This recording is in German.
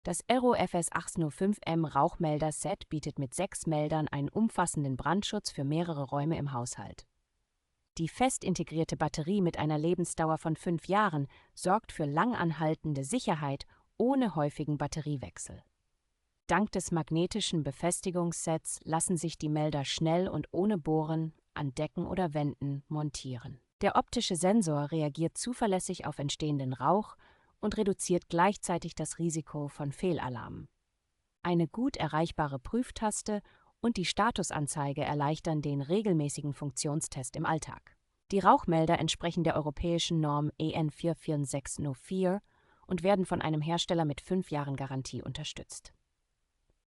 Das Aero FS 805M Rauchmelder-Set bietet mit 6 Meldern einen umfassenden Brandschutz für mehrere Räume im Haushalt. Die fest integrierte Batterie mit einer Lebensdauer von 5 Jahren sorgt für langanhaltende Sicherheit ohne häufigen Batteriewechsel. Dank des magnetischen Befestigungssets lassen sich die Melder schnell und ohne Bohren an Decken oder Wänden montieren. Der optische Sensor reagiert zuverlässig auf entstehenden Rauch und reduziert gleichzeitig das Risiko von Fehlalarmen. Eine gut erreichbare Prüftaste und die Statusanzeige erleichtern den regelmäßigen Funktionstest im Alltag. Die Rauchmelder entsprechen der europäischen Norm EN 44604 und werden von einem Hersteller mit 5 Jahren Garantie unterstützt.